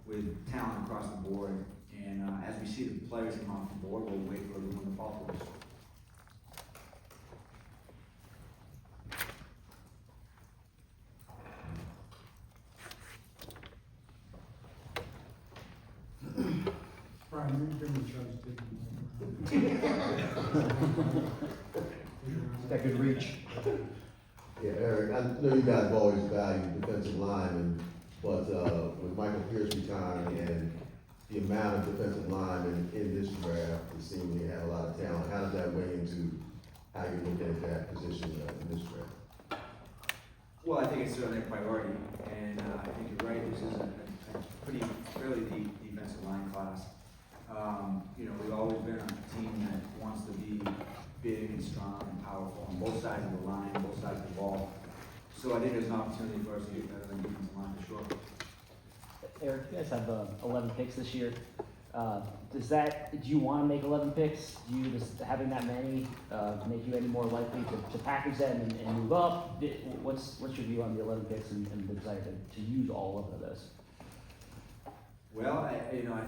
with talent across the board. And as we see the players come off the board, we'll wait for everyone to fall for us. Brian, you've been in charge of That could reach. Yeah, Eric, I know you guys have always valued defensive linemen, but with Michael Pierce retiring and the amount of defensive linemen in this draft, it seems you have a lot of talent. How does that weigh into how you look at that position in this draft? Well, I think it's certainly a priority, and I think you're right. This is a pretty fairly deep defensive line class. You know, we've always been a team that wants to be big and strong and powerful on both sides of the line, both sides of the ball. So I think there's an opportunity for us to get better than defensive line for sure. Eric, you guys have 11 picks this year. Do you want to make 11 picks? Do you, just having that many make you any more likely to package them and move up? What's your view on the 11 picks and the desire to use all of those? Well, I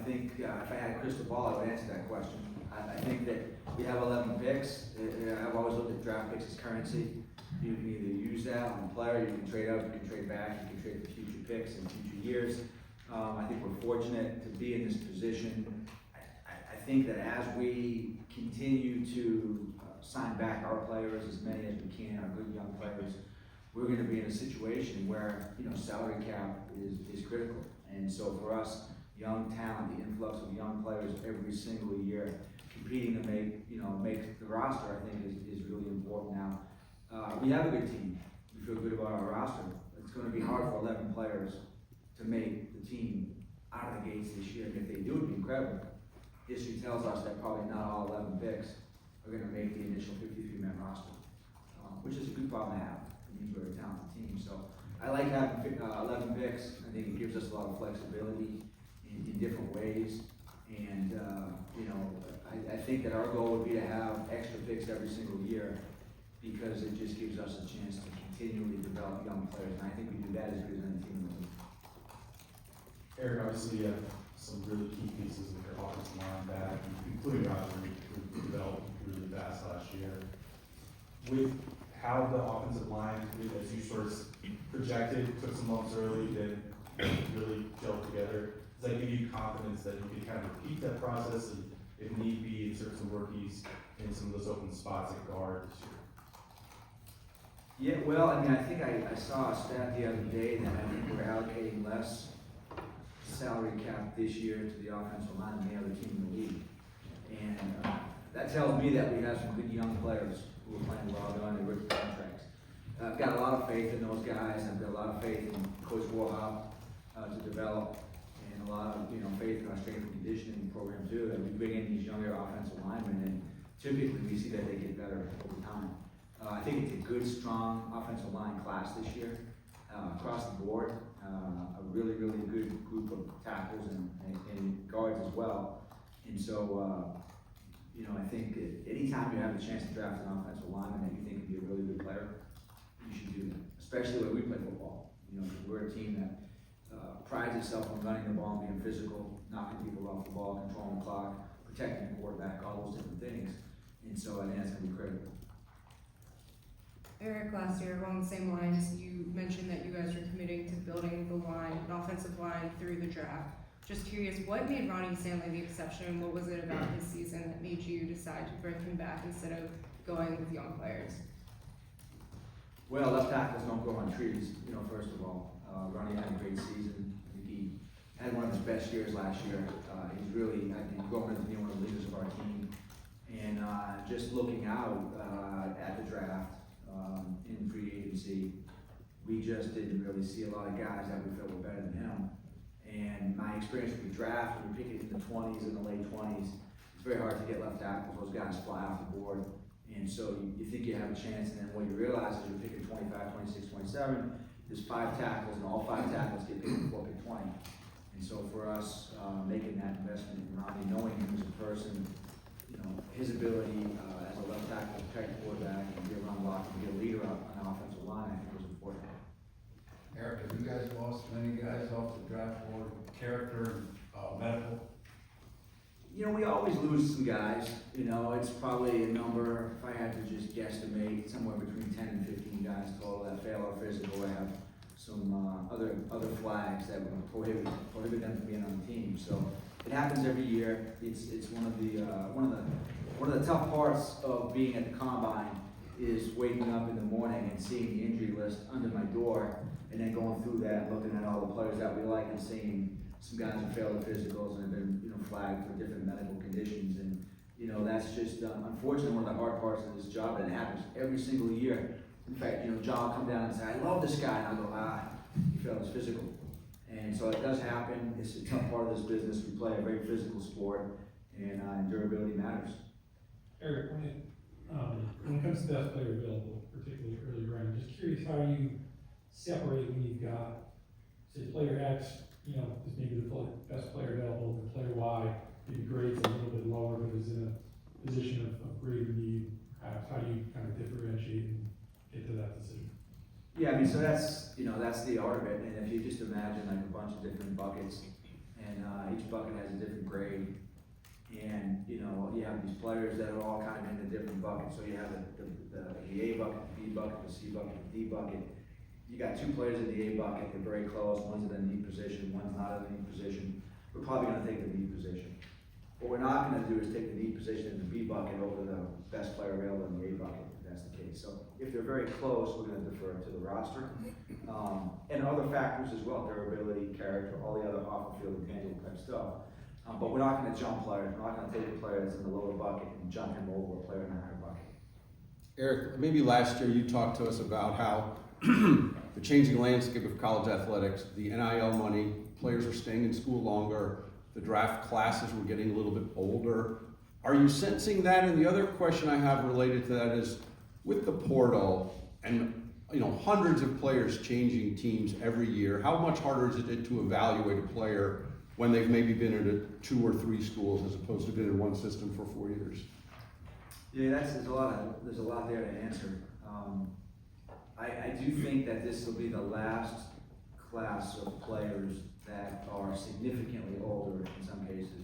think if I had a crystal ball, I would answer that question. I think that we have 11 picks. I've always looked at draft picks as currency. You can either use that on a player, you can trade up, you can trade back, you can trade for future picks in future years. I think we're fortunate to be in this position. I think that as we continue to sign back our players, as many as we can, our good young players, we're going to be in a situation where salary cap is critical. And so for us, young talent, the influx of young players every single year, competing to make the roster, I think is really important now. We have a good team. We feel good about our roster. It's going to be hard for 11 players to make the team out of the gates this year. And if they do, it'd be incredible. History tells us that probably not all 11 picks are going to make the initial 53-man roster, which is a good problem to have. It means we're a talented team. So I like having 11 picks. I think it gives us a lot of flexibility in different ways. And, I think that our goal would be to have extra picks every single year because it just gives us a chance to continually develop young players. And I think we do that as good as any team in the league. Eric, obviously you have some really key pieces of your offensive line back, including Roger, who developed really fast last year. With how the offensive line, as you sort of projected, took some months early, then really gelled together, does that give you confidence that you can kind of repeat that process and, if need be, insert some rookies in some of those open spots at guard this year? Yeah, well, I think I saw a stat the other day that I think we're allocating less salary cap this year to the offensive line than the other team in the league. And that tells me that we have some good young players who are playing well, they're on their rookie contracts. I've got a lot of faith in those guys. I've got a lot of faith in Coach Warhol to develop, and a lot of faith in our strength and conditioning program too. That we bring in these younger offensive linemen, and typically we see that they get better over time. I think it's a good, strong offensive line class this year across the board. A really, really good group of tackles and guards as well. And so, I think anytime you have a chance to draft an offensive lineman that you think can be a really good player, you should do that. Especially when we play football. We're a team that prides itself on running the ball, being physical, knocking people off the ball, controlling the clock, protecting the quarterback, all those different things. And so I think that's going to be critical. Eric, last year, along the same lines, you mentioned that you guys are committing to building the line, the offensive line through the draft. Just curious, what made Ronnie Stanley the exception? What was it about his season that made you decide to bring him back instead of going with young players? Well, left tackles don't grow on trees, first of all. Ronnie had a great season. I think he had one of his best years last year. He's really, I think, grown into being one of the leaders of our team. And just looking out at the draft, in free agency, we just didn't really see a lot of guys that we felt were better than him. And my experience with the draft, when we pick it in the 20s and the late 20s, it's very hard to get left tackles. Those guys fly off the board. And so you think you have a chance, and then what you realize is you're picking 25, 26, 27, there's 5 tackles, and all 5 tackles get picked before pick 20. And so for us, making that investment in Ronnie, knowing him as a person, his ability as a left tackle to protect the quarterback and be a run block and be a leader on an offensive line, I think was important. Eric, have you guys lost many guys off the draft board, character, medical? You know, we always lose some guys, you know, it's probably a number, if I had to just guesstimate, somewhere between 10 and 15 guys total that fail our physical, or have some, other flags that would prohibit them from being on the team, so it happens every year. It's one of the tough parts of being at the combine is waking up in the morning and seeing the injury list under my door, and then going through that, and looking at all the players that we like, and seeing some guys who failed the physicals and have been, you know, flagged for different medical conditions, and, you know, that's just, unfortunately, one of the hard parts of this job, and it happens every single year. In fact, you know, John will come down and say, I love this guy, and I'll go, he failed his physical. And so it does happen. It's a tough part of this business. We play a very physical sport, and durability matters. Eric, when it comes to best player available, particularly early round, just curious how you separate when you've got, say, player X, you know, is maybe the best player available, and player Y, maybe grades a little bit lower, but is in a position of greater need. How do you kind of differentiate and get to that decision? Yeah, I mean, so that's, you know, that's the art of it. And if you just imagine like a bunch of different buckets, and each bucket has a different grade, and, you know, you have these players that are all kind of in a different bucket. So you have the A bucket, the B bucket, the C bucket, the D bucket. You got two players in the A bucket, they're very close. One's in a knee position, one's not in a knee position. We're probably gonna take the knee position. What we're not gonna do is take the knee position in the B bucket over the best player available in the A bucket, if that's the case. So if they're very close, we're gonna defer to the roster. And other factors as well, durability, character, all the other off-the-field intangible type stuff. But we're not gonna jump players. We're not gonna take a player that's in the lower bucket and jump him over a player in the higher bucket. Eric, maybe last year you talked to us about how the changing landscape of college athletics, the NIL money, players are staying in school longer, the draft classes were getting a little bit older. Are you sensing that? And the other question I have related to that is, with the portal and, you know, hundreds of players changing teams every year, how much harder is it to evaluate a player when they've maybe been at 2 or 3 schools as opposed to been in one system for 4 years? Yeah, there's a lot there to answer. I do think that this will be the last class of players that are significantly older in some cases,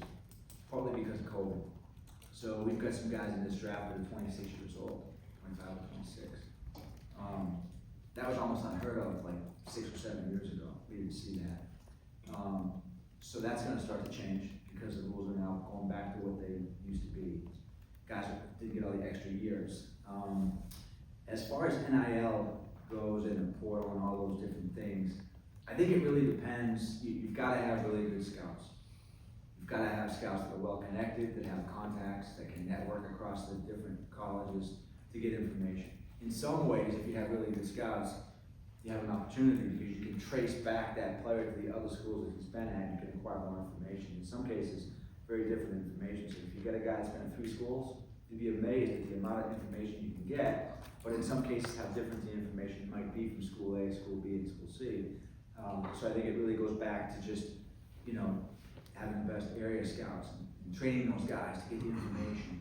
partly because of COVID. So we've got some guys in this draft that are 26 years old, 25 or 26. That was almost unheard of like 6 or 7 years ago. We didn't see that. So that's gonna start to change because the rules are now going back to what they used to be. Guys didn't get all the extra years. As far as NIL goes and the portal and all those different things, I think it really depends. You've got to have really good scouts. You've got to have scouts that are well connected, that have contacts, that can network across the different colleges to get information. In some ways, if you have really good scouts, you have an opportunity because you can trace back that player to the other schools that he's been at, and you can acquire more information. In some cases, very different information. So if you get a guy that's been in 3 schools, you'd be amazed at the amount of information you can get, but in some cases how different the information might be from school A, school B, and school C. So I think it really goes back to just, you know, having the best area scouts and training those guys to get the information,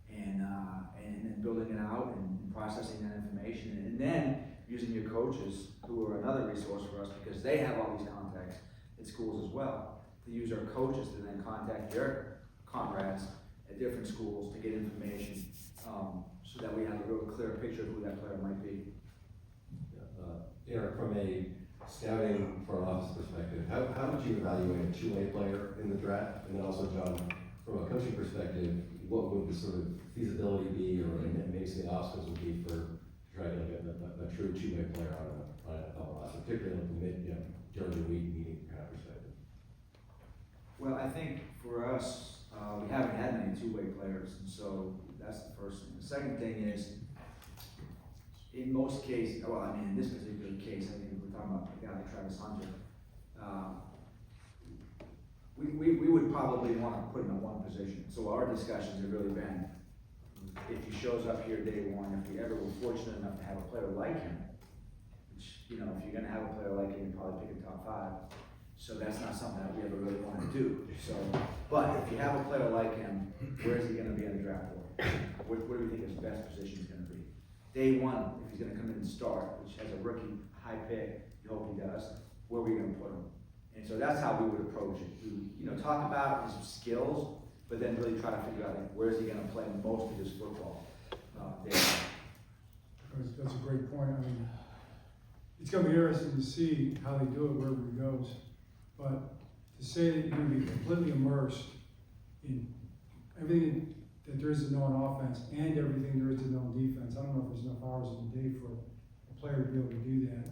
and then building it out and processing that information, and then using your coaches, who are another resource for us because they have all these contacts at schools as well, to use our coaches to then contact their comrades at different schools to get information, so that we have a real clear picture of who that player might be. Eric, from a scouting front office perspective, how would you evaluate a two-way player in the draft? And then also, John, from a coaching perspective, what would the sort of feasibility be, or maybe some of the obstacles would be for trying to get a true two-way player on an NFL roster, particularly in the mid, during the week meeting kind of perspective? Well, I think for us, we haven't had many two-way players, and so that's the first thing. The second thing is, in most cases, well, I mean, in this particular case, I think if we're talking about a guy like Travis Hunter, we would probably want to put him in one position. So our discussions have really been, if he shows up here day one, if we ever were fortunate enough to have a player like him, which, you know, if you're going to have a player like him, you probably pick a top 5. So that's not something that we ever really want to do. So, but if you have a player like him, where is he going to be on the draft board? What do we think his best position is going to be? Day one, if he's going to come in and start, which has a rookie high pick, you hope he does, where are we gonna put him? And so that's how we would approach it. We, you know, talk about his skills, but then really try to figure out, like, where is he gonna play most of his football? There. That's a great point. I mean, it's gonna be interesting to see how they do it wherever he goes. But to say that you're gonna be completely immersed in everything that there is to know on offense and everything there is to know on defense, I don't know if there's enough hours in the day for a player to be able to do that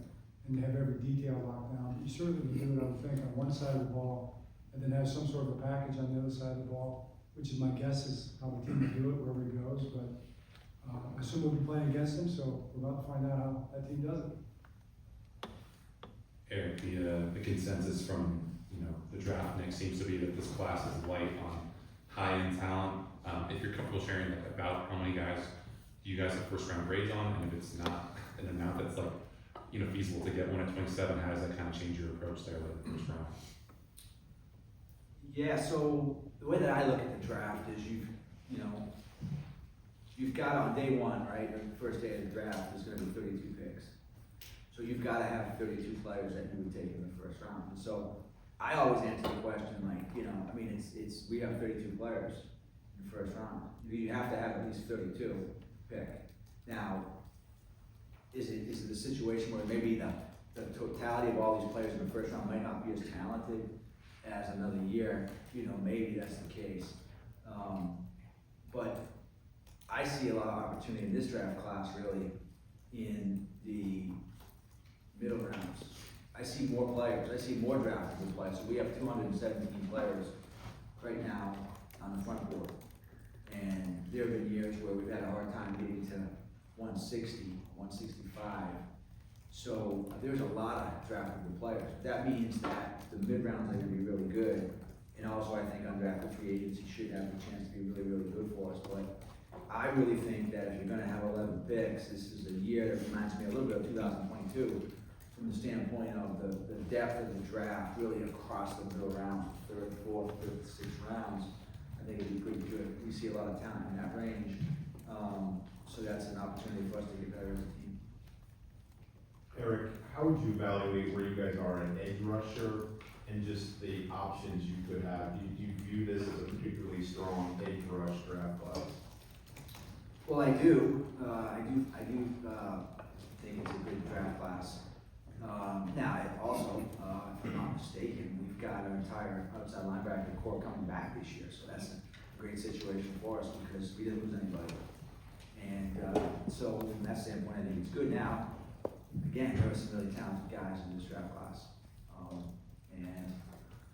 and to have every detail locked down. You certainly can do it, I would think, on one side of the ball and then have some sort of a package on the other side of the ball, which is my guess is how the team will do it wherever he goes. But I assume we'll be playing against him, so we're about to find out how that team does it. Eric, the consensus from, the draft mix seems to be that this class is light on high-end talent. If you're comfortable sharing like about how many guys do you guys have first round grades on, and if it's not an amount that's like, feasible to get one at 27, how does that kind of change your approach there with the first round? Yeah, so the way that I look at the draft is you've got on day one, right, the first day of the draft is gonna be 32 picks. So you've gotta have 32 players that you would take in the first round. And so I always answer the question like, we have 32 players in the first round. You have to have at least 32 pick. Now, is it a situation where maybe the totality of all these players in the first round might not be as talented as another year? Maybe that's the case. But I see a lot of opportunity in this draft class really in the middle rounds. I see more players, I see more draftable players. So we have 217 players right now on the front board. And there have been years where we've had a hard time getting to 160, 165. So there's a lot of draftable players. That means that the mid-rounds are gonna be really good. And also I think undrafted free agency should have a chance to be really, really good for us. But I really think that if you're gonna have 11 picks, this is a year that reminds me a little bit of 2022 from the standpoint of the depth of the draft really across the middle rounds, third, fourth, fifth, sixth rounds. I think it'd be pretty good. We see a lot of talent in that range. So that's an opportunity for us to get better as a team. Eric, how would you evaluate where you guys are in edge rusher and just the options you could have? Do you view this as a particularly strong edge rush draft class? Well, I do think it's a good draft class. Now, also, if I'm not mistaken, we've got our entire outside linebacker core coming back this year, so that's a great situation for us because we didn't lose anybody. And so from that standpoint, I think it's good. Now, again, there are some really talented guys in this draft class.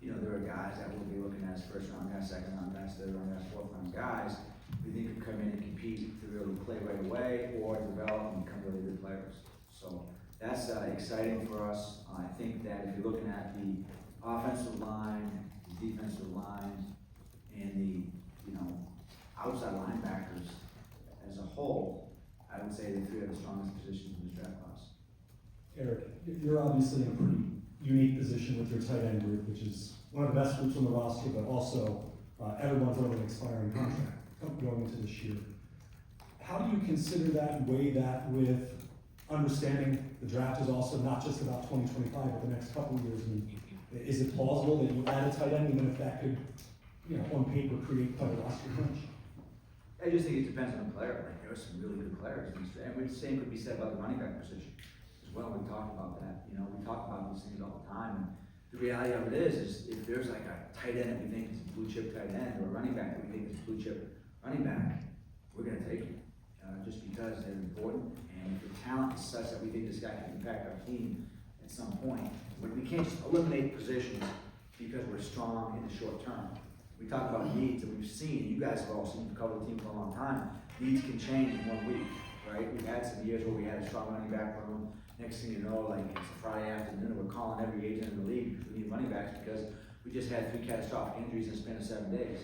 There are guys that we'll be looking at as first round guys, second round guys, third round guys, fourth round guys. We think can come in and compete to really play right away or develop and become really good players. So that's exciting for us. I think that if you're looking at the offensive line, the defensive line, and the outside linebackers as a whole, I would say the three are the strongest positions in this draft class. Eric, you're obviously in a pretty unique position with your tight end group, which is one of the best groups on the roster, but also everyone's on an expiring contract going into this year. How do you consider that and weigh that with understanding the draft is also not just about 2025, but the next couple of years? I mean, is it plausible that you add a tight end, even if that could, on paper, create quite a roster crunch? I just think it depends on the player. Like there are some really good players, and the same could be said about the running back position as well. We talked about that. We talk about these things all the time. And the reality of it is if there's like a tight end that we think is a blue chip tight end, or a running back that we think is a blue chip running back, we're going to take it just because they're important. And if the talent is such that we think this guy can impact our team at some point, we can't just eliminate positions because we're strong in the short term. We talk about needs, and we've seen, you guys have all seen, cover the team for a long time, needs can change in 1 week, right? We've had some years where we had a strong running back room. Next thing you know, like it's a Friday afternoon, we're calling every agent in the league because we need running backs because we just had 3 catastrophic injuries in a span of 7 days.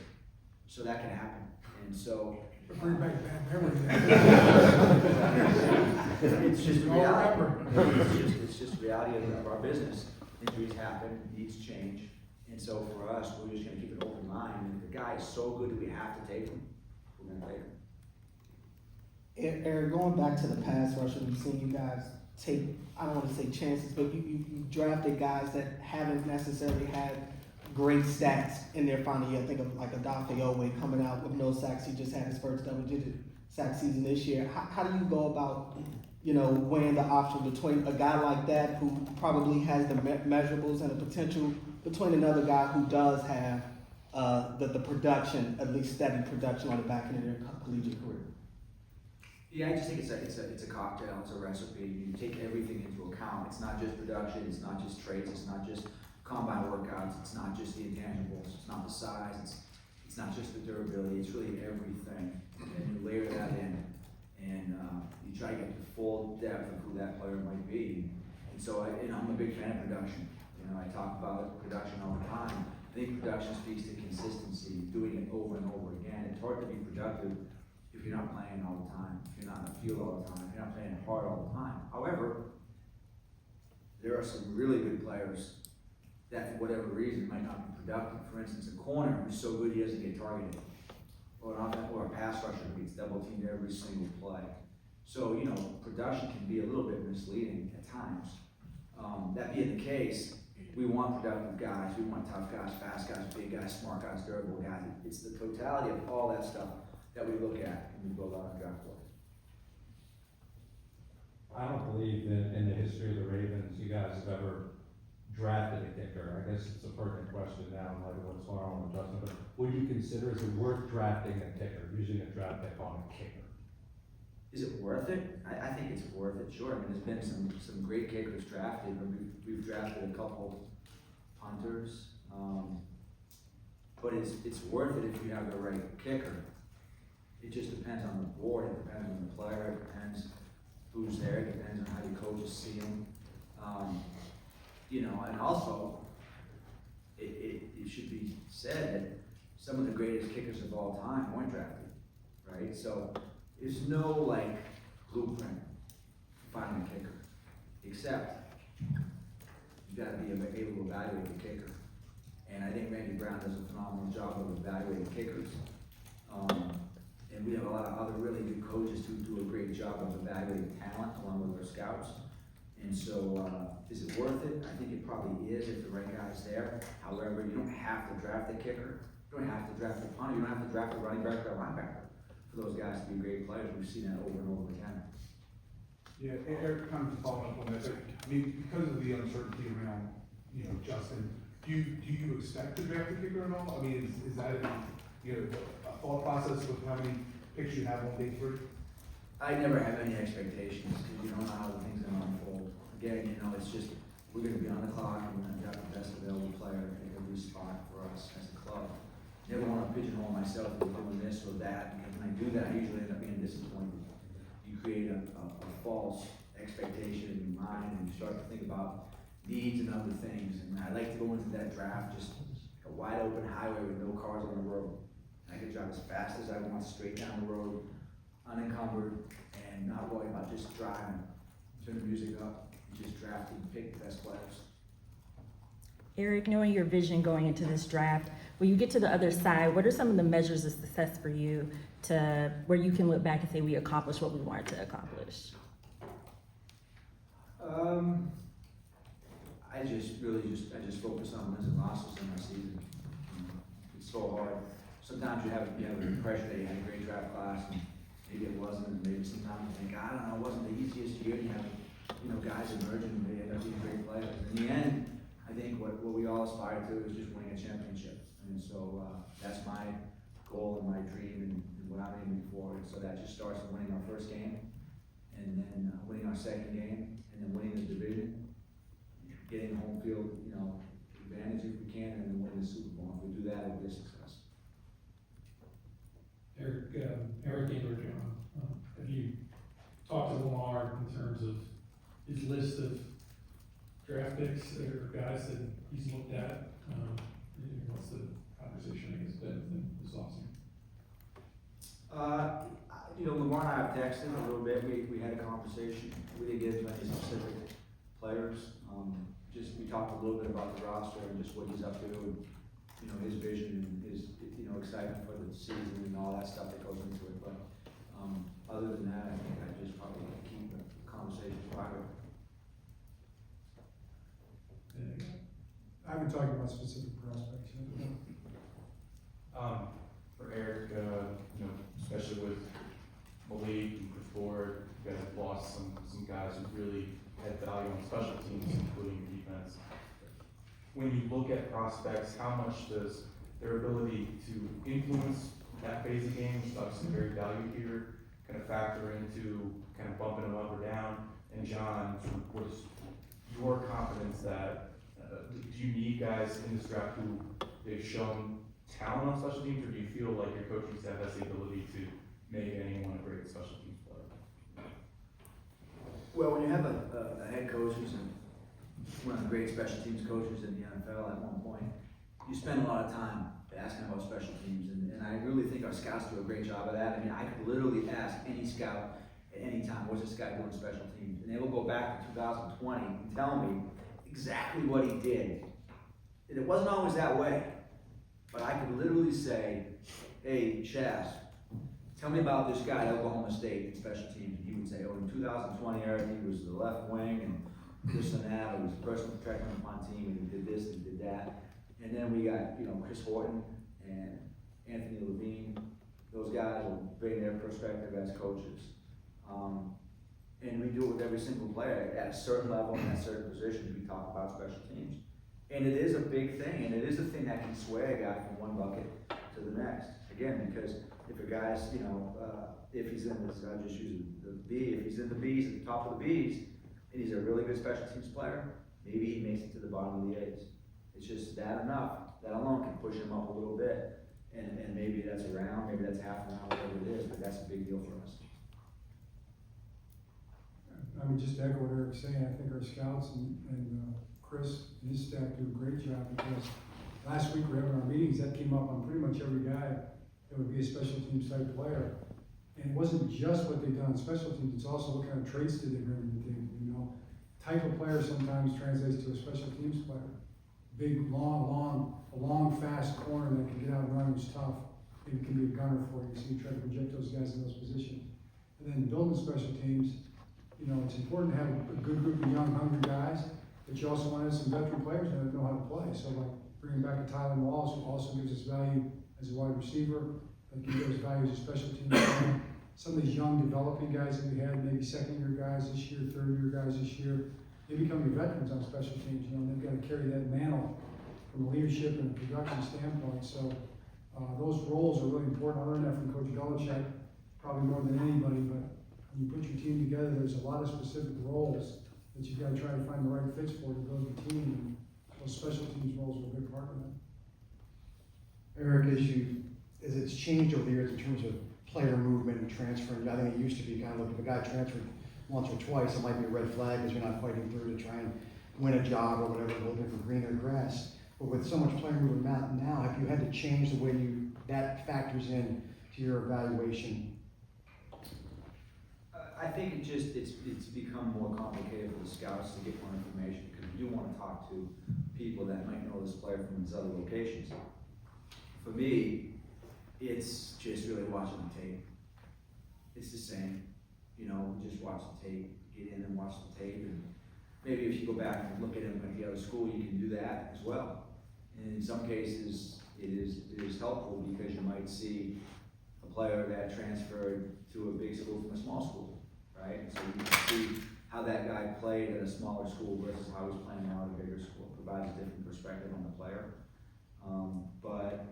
So that can happen. And so Bring back bad memories. it's just reality. It's just reality of our business. Injuries happen, needs change. And so for us, we're just gonna keep an open mind. And if the guy is so good that we have to take him, we're gonna take him. Eric, going back to the pass rusher, we've seen you guys take, I don't wanna say chances, but you drafted guys that haven't necessarily had great stats in their final year. I think of like a Dante Owe coming out with no sacks. He just had his first double-digit sack season this year. How do you go about, weighing the option between a guy like that who probably has the measurables and the potential between another guy who does have the production, at least steady production on the back end of their collegiate career? Yeah, I just think it's a cocktail, it's a recipe. You take everything into account. It's not just production, it's not just traits, it's not just combine workouts, it's not just the intangibles, it's not the size, it's not just the durability, it's really everything. And you layer that in, and you try to get the full depth of who that player might be. And so I'm a big fan of production. I talk about production all the time. I think production speaks to consistency, doing it over and over again. It's hard to be productive if you're not playing all the time, if you're not in the field all the time, if you're not playing hard all the time. However, there are some really good players that for whatever reason might not be productive. For instance, a corner who's so good he doesn't get targeted, or a pass rusher who gets double teamed every single play. So, production can be a little bit misleading at times. That being the case, we want productive guys, we want tough guys, fast guys, big guys, smart guys, durable guys. It's the totality of all that stuff that we look at when we build out our draft board. I don't believe in the history of the Ravens, you guys have ever drafted a kicker. I guess it's a pertinent question now in light of what's going on with Justin, but would you consider, is it worth drafting a kicker, using a draft pick on a kicker? Is it worth it? I think it's worth it, sure. There's been some great kickers drafted, but we've drafted a couple punters. But it's worth it if you have the right kicker. It just depends on the board, it depends on the player, it depends who's there, it depends on how your coaches see him. And also, it should be said that some of the greatest kickers of all time weren't drafted, right? So there's no blueprint for finding a kicker, except you gotta be able to evaluate the kicker. And I think Randy Brown does a phenomenal job of evaluating kickers. And we have a lot of other really good coaches who do a great job of evaluating talent along with their scouts. And so, is it worth it? I think it probably is if the right guy's there. However, you don't have to draft a kicker. You don't have to draft a punter. You don't have to draft a running back or a linebacker for those guys to be great players. We've seen that over and over again. Yeah, Eric, kind of following up on that, because of the uncertainty around, Justin, do you expect to draft a kicker at all? Is that a thought process with how many picks you have on day 3? I never have any expectations because you don't know how the thing's going to unfold. Again, it's just we're going to be on the clock and we're going to draft the best available player at every spot for us as a club. Never want to pigeonhole myself into doing this or that, because when I do that, I usually end up being disappointed. You create a false expectation in your mind, and you start to think about needs and other things. And I like to go into that draft just a wide open highway with no cars on the road. I can drive as fast as I want, straight down the road, unencumbered, and not worry about just driving. Turn the music up, and just draft and pick the best players. Eric, knowing your vision going into this draft, when you get to the other side, what are some of the measures of success for you to where you can look back and say we accomplished what we wanted to accomplish? I just focus on wins and losses in my season. It's so hard. Sometimes you have the impression that you had a great draft class, and maybe it wasn't, and maybe sometimes you think, I don't know, it wasn't the easiest year, and you have, guys emerging, and they end up being great players. In the end, I think what we all aspire to is just winning a championship. And so that's my goal and my dream and what I'm aiming for. And so that just starts with winning our first game, and then winning our second game, and then winning the division, getting home field, advantage if we can, and then winning the Super Bowl. If we do that, it'll be a success. Eric Engler, have you talked to Lamar in terms of his list of draft picks or guys that he's looked at? What's the conversation I guess been with him this offseason? Lamar and I have texted a little bit. We had a conversation. We didn't get into any specific players. We talked a little bit about the roster and just what he's up to, and his vision and his excitement for the season and all that stuff that goes into it. But other than that, I think I just probably keep the conversations private. I haven't talked about specific prospects yet. For Eric, you know, especially with Malik and Chris Ford, you guys have lost some guys who really had value on special teams, including defense. When you look at prospects, how much does their ability to influence that phase of game, which is obviously very valued here, kind of factor into kind of bumping them up or down? And John, what is your confidence that, do you need guys in this draft who they've shown talent on special teams, or do you feel like your coaching staff has the ability to make anyone a great special teams player? Well, when you have a head coach who's one of the great special teams coaches in the NFL at one point, you spend a lot of time asking about special teams, and I really think our scouts do a great job of that. I mean, I could literally ask any scout at any time, what's this guy doing special teams? And they will go back to 2020 and tell me exactly what he did. And it wasn't always that way, but I could literally say, hey, Chaz, tell me about this guy at Oklahoma State in special teams. And he would say, oh, in 2020, Eric, he was the left wing and this and that. He was the personal protector on the punt team, and he did this and did that. And then we got, you know, Chris Horton and Anthony Levine. Those guys will bring their perspective as coaches. And we do it with every single player at a certain level and at certain positions. We talk about special teams. And it is a big thing, and it is a thing that can sway a guy from one bucket to the next. Again, because if a guy's, you know, if he's in this, I'll just use the B, if he's in the B's, at the top of the B's, and he's a really good special teams player, maybe he makes it to the bottom of the A's. It's just that enough, that alone can push him up a little bit. And maybe that's a round, maybe that's half an round, whatever it is, but that's a big deal for us. I mean, just to echo what Eric's saying, I think our scouts and Chris and his staff do a great job, because last week we were having our meetings, that came up on pretty much every guy that would be a special teams type player. And it wasn't just what they've done on special teams, it's also what kind of traits did they bring to the team, you know? Type of player sometimes translates to a special teams player. Big, long, fast corner that can get out and run, who's tough. Maybe can be a gunner for you, so you try to project those guys in those positions. And then building special teams, you know, it's important to have a good group of young, hungry guys, but you also want to have some veteran players that know how to play. So like bringing back a Tyler Walls, who also gives us value as a wide receiver, that gives us value as a special team player. Some of these young developing guys that we had, maybe second-year guys this year, third-year guys this year, they become your veterans on special teams. You know, they've got to carry that mantle from a leadership and a production standpoint. So those roles are really important. I learned that from Coach Belichick, probably more than anybody, but when you put your team together, there's a lot of specific roles that you've got to try to find the right fits for to build your team, and those special teams roles are a big part of that. Eric, as it's changed over the years in terms of player movement and transferring, I think it used to be kind of like if a guy transferred once or twice, it might be a red flag because you're not fighting through to try and win a job or whatever, looking for greener grass. But with so much player movement now, have you had to change the way that factors in to your evaluation? I think it's become more complicated for the scouts to get more information, because you want to talk to people that might know this player from his other locations. For me, it's just really watching the tape. It's the same, you know, just watch the tape, get in and watch the tape, and maybe if you go back and look at him at the other school, you can do that as well. And in some cases, it is helpful, because you might see a player that transferred to a big school from a small school, right? So you can see how that guy played at a smaller school versus how he's playing now at a bigger school. It provides a different perspective on the player. But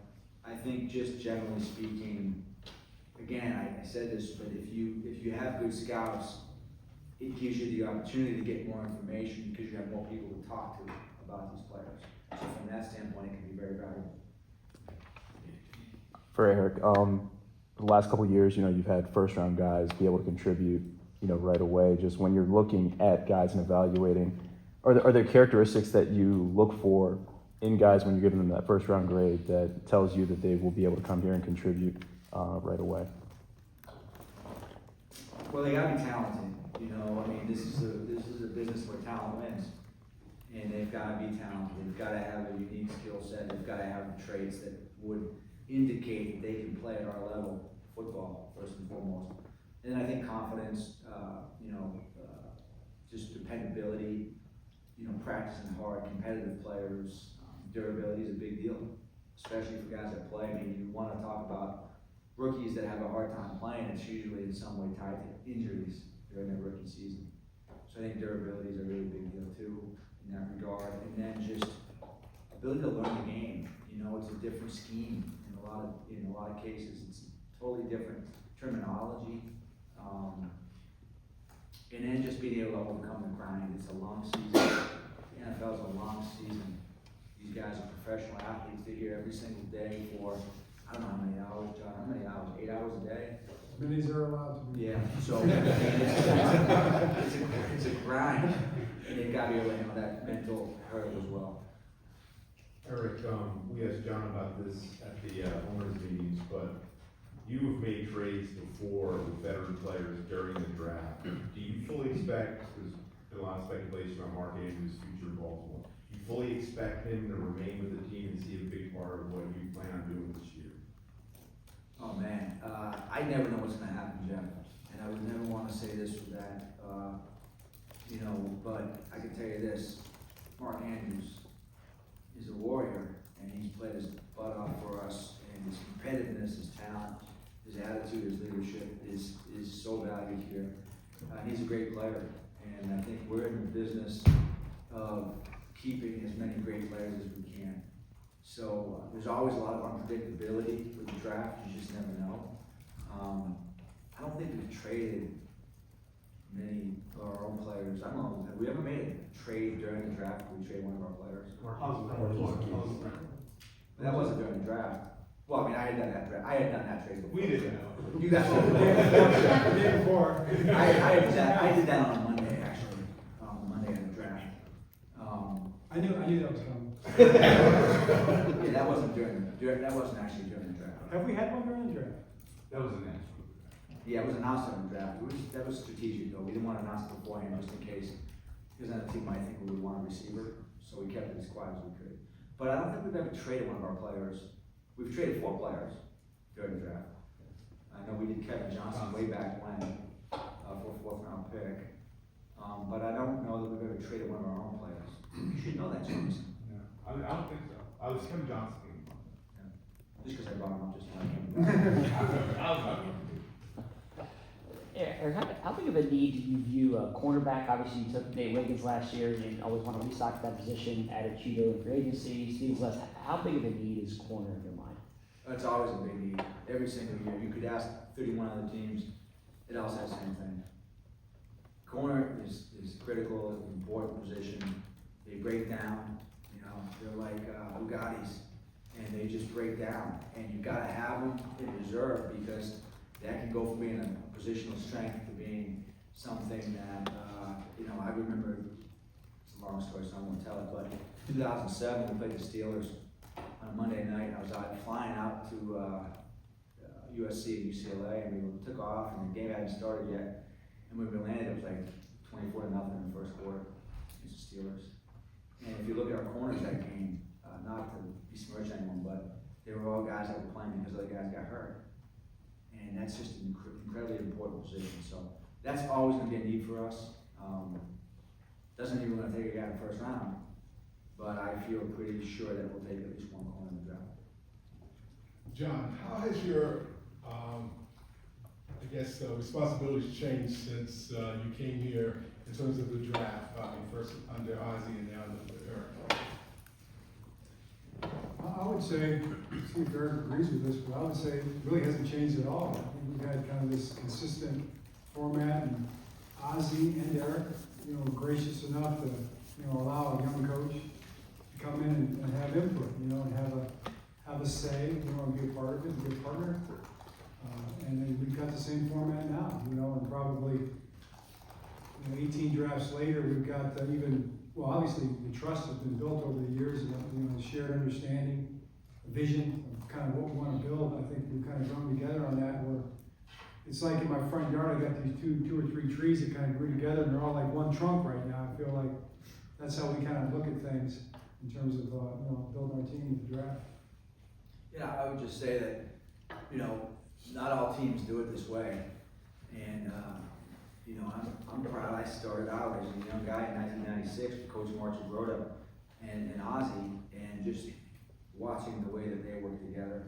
I think just generally speaking, again, I said this, but if you have good scouts, it gives you the opportunity to get more information, because you have more people to talk to about these players. So from that standpoint, it can be very valuable. For Eric, the last couple of years, you know, you've had first-round guys be able to contribute, you know, right away. Just when you're looking at guys and evaluating, are there characteristics that you look for in guys when you're giving them that first-round grade that tells you that they will be able to come here and contribute right away? Well, they gotta be talented. You know, I mean, this is a business where talent wins, and they've gotta be talented. They've gotta have a unique skill set. They've gotta have the traits that would indicate that they can play at our level football, first and foremost. And I think confidence, just dependability, you know, practicing hard, competitive players, durability is a big deal, especially for guys that play. I mean, you wanna talk about rookies that have a hard time playing, it's usually in some way tied to injuries during their rookie season. So I think durability is a really big deal too, in that regard. And then just ability to learn the game. You know, it's a different scheme in a lot of cases. It's totally different terminology. And then just being able to overcome the grind. It's a long season. The NFL is a long season. These guys are professional athletes. They're here every single day for, I don't know how many hours, John, how many hours? 8 hours a day? As many as they're allowed to be. Yeah, so it's a grind, and they've got to be able to handle that mental hurdle as well. Eric, we asked John about this at the owners meetings, but you have made trades before with veteran players during the draft. Do you fully expect, there's been a lot of speculation on Mark Andrews' future in Baltimore, do you fully expect him to remain with the team and see a big part of what you plan on doing this year? Oh man, I never know what's gonna happen, Jeff, and I would never wanna say this or that, you know, but I can tell you this, Mark Andrews is a warrior, and he's played his butt off for us, and his competitiveness, his talent, his attitude, his leadership is so valued here. He's a great player, and I think we're in the business of keeping as many great players as we can. So there's always a lot of unpredictability with the draft, you just never know. I don't think we've traded many of our own players. I don't know, have we ever made a trade during the draft where we trade one of our players? But that wasn't during the draft. Well, I mean, I had done that trade before. We didn't know. You guys The day before. I did that on a Monday, actually, Monday of the draft. I knew that was coming. Yeah, that wasn't actually during the draft. Have we had one during the draft? That was announced. Yeah, it was announced during the draft. That was strategic though. We didn't want to announce it beforehand just in case, because then the team might think we would want a receiver, so we kept it as quiet as we could. But I don't think we've ever traded one of our players. We've traded 4 players during the draft. I know we did Kevin Johnson way back when, for a 4th round pick. But I don't know that we've ever traded one of our own players. You should know that, James. Yeah, I don't think so. I was Kevin Johnson. Just because I brought him up just like him. Eric, how big of a need do you view a cornerback? Obviously, you took Nate Wiggins last year, and you always want to restock that position, added Cheeto in free agency, Steve Less. How big of a need is corner in your mind? It's always a big need. Every single year. You could ask 31 other teams, it all says the same thing. Corner is critical, it's an important position. They break down, you know, they're like Bugattis, and they just break down. And you gotta have them in reserve because that can go from being a positional strength to being something that, you know, I remember, it's a long story, so I won't tell it, but 2007, we played the Steelers on a Monday night. I was flying out to USC and UCLA, and we took off, and the game hadn't started yet. And when we landed, it was like 24-0 in the first quarter against the Steelers. And if you look at our corners that game, not to besmirch anyone, but they were all guys that were playing because other guys got hurt. And that's just an incredibly important position. So that's always going to be a need for us. Doesn't mean we're going to take a guy in the first round, but I feel pretty sure that we'll take at least one corner in the draft. John, how has your, I guess, responsibilities changed since you came here in terms of the draft? First under Ozzie and now under Eric. I would say, see if Eric agrees with this, but I would say it really hasn't changed at all. I think we've had kind of this consistent format, and Ozzie and Eric, you know, were gracious enough to, you know, allow a young coach to come in and have input, you know, and have a say, you know, and be a part of it, be a partner. And then we've got the same format now, you know, and probably, you know, 18 drafts later, we've got well, obviously the trust has been built over the years, and you know, shared understanding, vision of kind of what we want to build. I think we've kind of grown together on that. Where it's like in my front yard, I got these two or three trees that kind of grew together, and they're all like one trunk right now. I feel like that's how we kind of look at things in terms of you know, building our team with the draft. Yeah, I would just say that, you know, not all teams do it this way, and you know, I'm proud. I started out as a young guy in 1996 with Coach March Broda, and Ozzie, and just watching the way that they work together,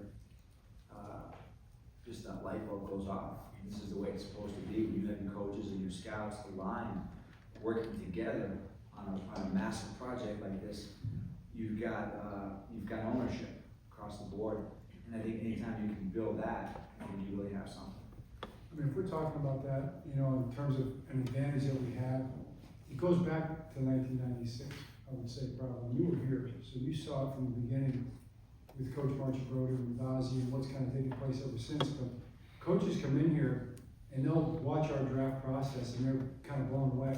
just that light bulb goes off. This is the way it's supposed to be. When you have your coaches and your scouts, the line, working together on a massive project like this, you've got ownership across the board. And I think anytime you can build that, I think you really have something. I mean, if we're talking about that, you know, in terms of an advantage that we have, it goes back to 1996, I would say, probably. You were here, so you saw it from the beginning with Coach March Brody and with Ozzie and what's kind of taken place ever since. But coaches come in here and they'll watch our draft process and they're kind of blown away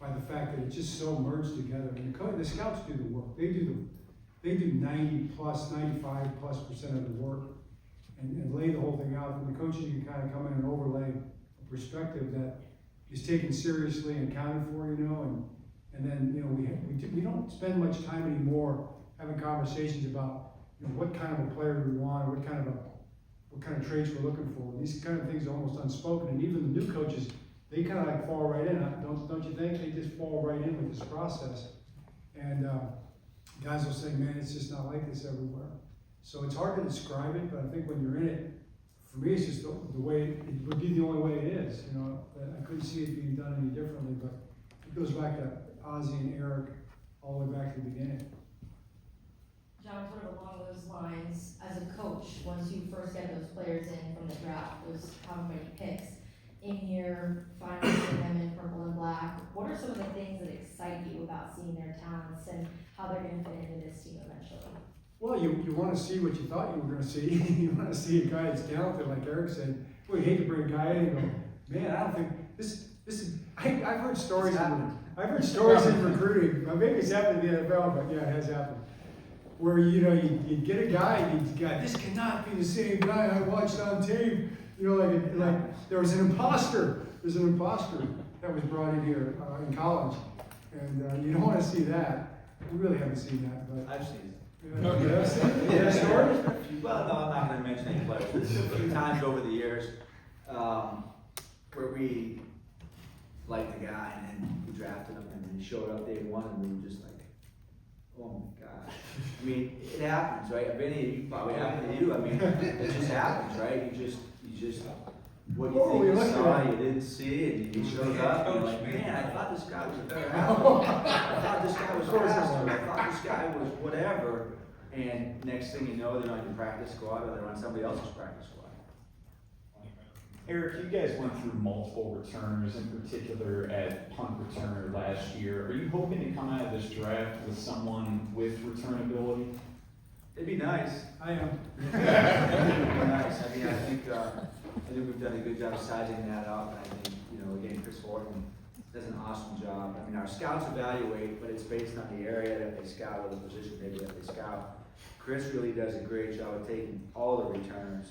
by the fact that it's just so merged together. And the scouts do the work. They do 90+, 95+% of the work and lay the whole thing out. And the coaches can kind of come in and overlay a perspective that is taken seriously and counted for, you know. And then, you know, we don't spend much time anymore having conversations about, you know, what kind of a player do we want, or what kind of traits we're looking for. These kind of things are almost unspoken, and even the new coaches, they kind of like fall right in. Don't you think? They just fall right in with this process. And guys will say, man, it's just not like this everywhere. So it's hard to describe it, but I think when you're in it, for me, it's just the way, it would be the only way it is, you know. I couldn't see it being done any differently, but it goes back to Ozzie and Eric all the way back to the beginning. John, sort of along those lines, as a coach, once you first get those players in from the draft, those how many picks, in your finally seeing them in purple and black, what are some of the things that excite you about seeing their talents and how they're going to fit into this team eventually? Well, you want to see what you thought you were going to see. You want to see a guy that's talented, like Eric said. We hate to bring a guy in and go, man, I don't think this is. I've heard stories. I've heard stories in recruiting. Maybe it's happened in the NFL, but yeah, it has happened. Where you get a guy and you got, this cannot be the same guy I watched on tape. You know, like there was an imposter. There's an imposter that was brought in here in college, and you don't want to see that. We really haven't seen that, but I've seen it. Yeah, stories? Well, no, I'm not going to mention any players. A few times over the years, where we liked the guy and then we drafted him and he showed up day one and we were just like, oh my God. I mean, it happens, right? If any of you probably happened to you, I mean, it just happens, right? You just, what you think you saw, you didn't see, and he shows up, and you're like, man, I thought this guy was a better athlete. I thought this guy was faster. I thought this guy was whatever. And next thing you know, they're on your practice squad or they're on somebody else's practice squad. Eric, you guys went through multiple returners, in particular at punt returner last year. Are you hoping to come out of this draft with someone with return ability? It'd be nice. I am. It'd be nice. I mean, I think we've done a good job sizing that up. I think, you know, again, Chris Horton does an awesome job. I mean, our scouts evaluate, but it's based on the area that they scout or the position maybe that they scout. Chris really does a great job of taking all the returners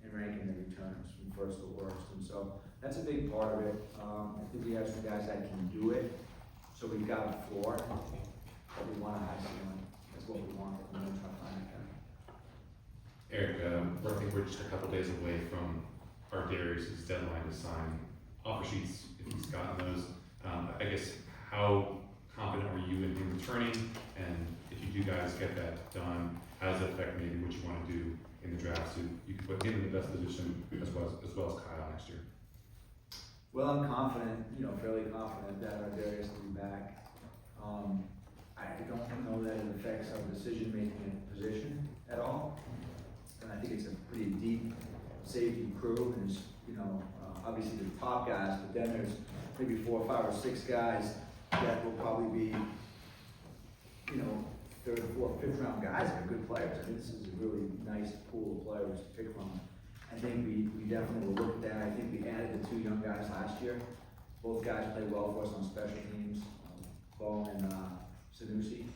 and ranking the returners from first to worst. And so that's a big part of it. I think we have some guys that can do it. So we've got a floor, but we want a high ceiling. That's what we want. We're going to try to find that. Eric, I think we're just a couple days away from our Darius' deadline to sign offer sheets, if he's gotten those. I guess, how confident are you in him returning? And if you do guys get that done, how does that affect maybe what you want to do in the draft so you can put him in the best position as well as Kyle next year? Well, I'm confident, you know, fairly confident that our Darius will be back. I don't know that it affects our decision-making position at all. And I think it's a pretty deep safety crew. There's, you know, obviously the top guys, but then there's maybe 4, 5, or 6 guys that will probably be, you know, 3rd, 4th, 5th round guys that are good players. I think this is a really nice pool of players to pick from. I think we definitely will look at that. I think we added the 2 young guys last year. Both guys played well for us on special teams, Bo and Sanusi.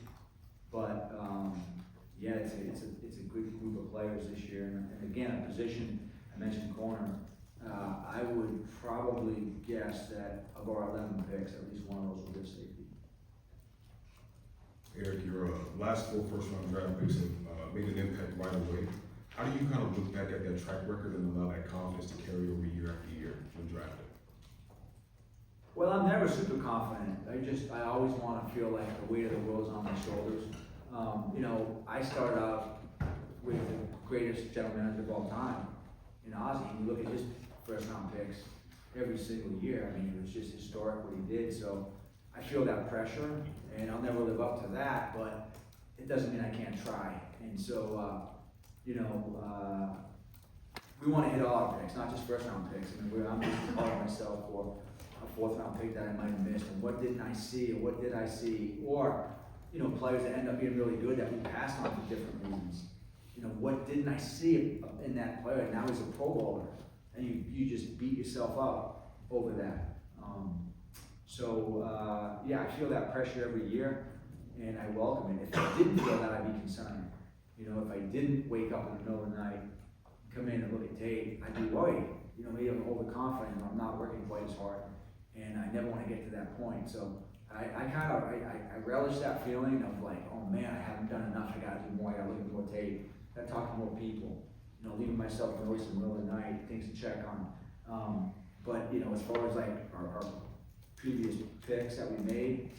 But yeah, it's a good group of players this year. And again, a position, I mentioned corner. I would probably guess that of our 11 picks, at least one of those will be safety. Eric, your last 4 first-round draft picks have made an impact right away. How do you kind of look back at that track record and allow that confidence to carry over year after year when drafted? Well, I'm never super confident. I always want to feel like the weight of the world's on my shoulders. You know, I started out with the greatest general manager of all time in Ozzie. You look at his first round picks every single year. I mean, it was just historic what he did. So I feel that pressure, and I'll never live up to that, but it doesn't mean I can't try. And so, you know, we want to hit all our picks, not just first round picks. I mean, I'm just hard on myself for a fourth round pick that I might have missed, and what didn't I see, or what did I see, or, you know, players that end up being really good that we passed on for different reasons. You know, what didn't I see in that player? Now he's a Pro Bowler, and you just beat yourself up over that. Yeah, I feel that pressure every year, and I welcome it. If I didn't feel that, I'd be concerned. You know, if I didn't wake up in the middle of the night, come in and look at tape, I'd be worried. You know, maybe I'm overconfident, I'm not working quite as hard, and I never want to get to that point. So I relish that feeling of like, oh man, I haven't done enough, I gotta do more, I gotta look at more tape, I gotta talk to more people. You know, leaving myself noise in the middle of the night, things to check on. But you know, as far as like our previous picks that we made,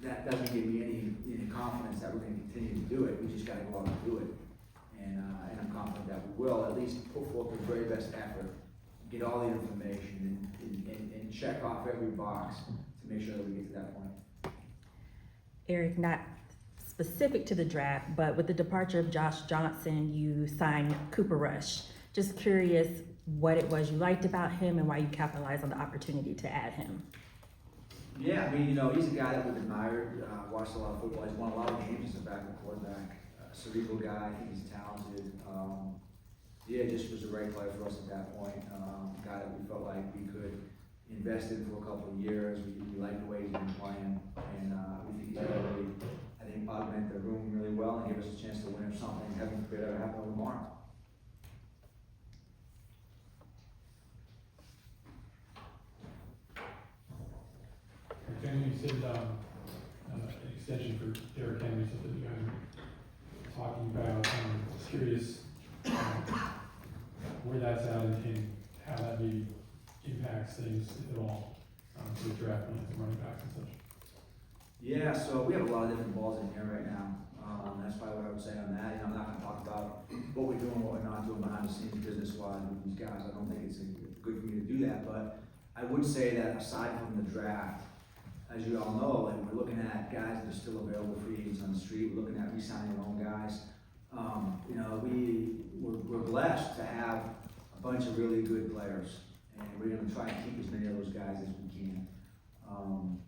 that doesn't give me any confidence that we're gonna continue to do it. We just gotta go out and do it. And I'm confident that we will at least put forth the very best effort, get all the information, and check off every box to make sure that we get to that point. Eric, not specific to the draft, but with the departure of Josh Johnson, you signed Cooper Rush. Just curious what it was you liked about him and why you capitalized on the opportunity to add him. Yeah, I mean, you know, he's a guy that we've admired, watched a lot of football. He's won a lot of games as a backup quarterback. Cerebral guy, I think he's talented. Yeah, just was the right player for us at that point. Guy that we felt like we could invest in for a couple of years. We like the way he's been playing, and we think he's going to really, I think, augment the room really well and give us a chance to win or something. Heaven forbid ever happen tomorrow. Kenny, you said an extension for Derrick Henry, something you guys were talking about. Just curious where that's at and how that maybe impacts things, if at all, to the draft plans and running backs and such. Yeah, so we have a lot of different balls in here right now. That's probably what I would say on that. You know, I'm not going to talk about what we're doing, what we're not doing behind the scenes business-wise with these guys. I don't think it's good for me to do that, but I would say that aside from the draft, as you all know, like we're looking at guys that are still available free agents on the street. We're looking at re-signing our own guys. You know, we're blessed to have a bunch of really good players, and we're going to try and keep as many of those guys as we can.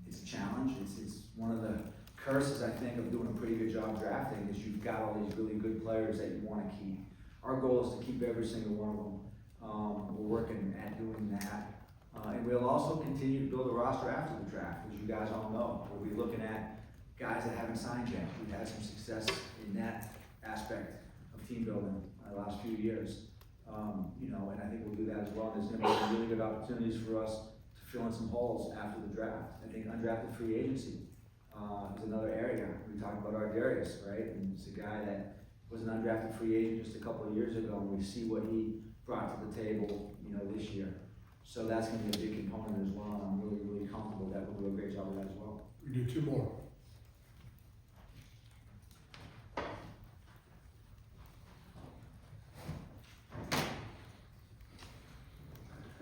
It's a challenge. It's one of the curses, I think, of doing a pretty good job drafting is you've got all these really good players that you want to keep. Our goal is to keep every single one of them. We're working at doing that. And we'll also continue to build a roster after the draft, as you guys all know. We'll be looking at guys that haven't signed yet. We've had some success in that aspect of team building the last few years. You know, and I think we'll do that as well. There's going to be some really good opportunities for us to fill in some holes after the draft. I think undrafted free agency is another area. We talked about Ardarius, right? And it's a guy that was an undrafted free agent just a couple of years ago, and we see what he brought to the table, you know, this year. So that's going to be a big component as well, and I'm really, really comfortable that we'll do a great job of that as well. We do two more.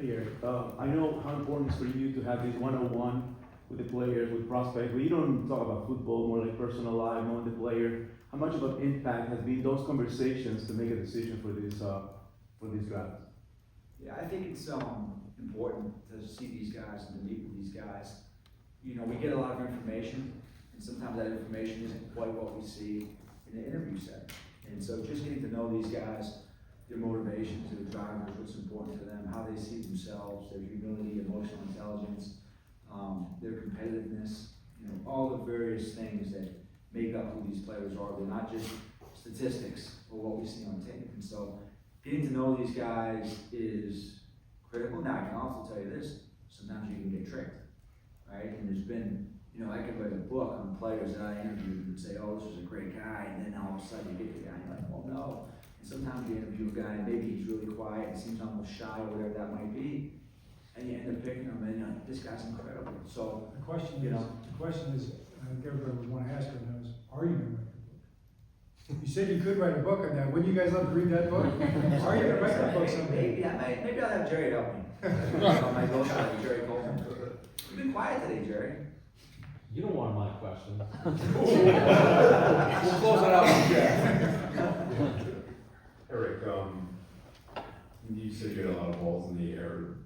Hey Eric, I know how important it is for you to have this one-on-one with the players, with prospects, but you don't talk about football, more like personal life, knowing the player. How much of an impact has been those conversations to make a decision for this draft? Yeah, I think it's important to see these guys and to meet with these guys. You know, we get a lot of information, and sometimes that information isn't quite what we see in the interview setting. And so just getting to know these guys, their motivations, their drivers, what's important to them, how they see themselves, their humility, emotional intelligence, their competitiveness, you know, all the various things that make up who these players are. They're not just statistics or what we see on tape. And so getting to know these guys is critical. Now, I can also tell you this, sometimes you can get tricked, right? And there's been, you know, I could write a book on players that I interviewed and say, oh, this was a great guy, and then all of a sudden you get the guy, and you're like, well, no. And sometimes you interview a guy, and maybe he's really quiet, and seems almost shy, or whatever that might be. and you end up picking him, and this guy's incredible, so, The question you is, know. I think everybody would wanna ask right now is, are you gonna write the book? You said you could write a book on that, wouldn't you guys love to read that book? Are you gonna write that book someday? Maybe I'll have Jerry help me. On my goal shot, Jerry Coleman. You've been quiet today, Jerry. You don't want my question. We'll close it out with Jeff. Eric, you said you had a lot of balls in the air.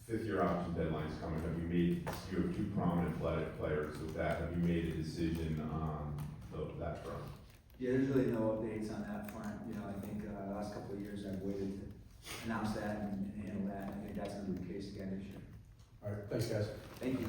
Fifth-year option deadline's coming. You have two prominent players with that. Have you made a decision on that front? Yeah, there's really no updates on that front, you know, I think, the last couple of years I've waited to announce that and handle that, and I think that's gonna be the case again this year. All right, thanks, guys. Thank you.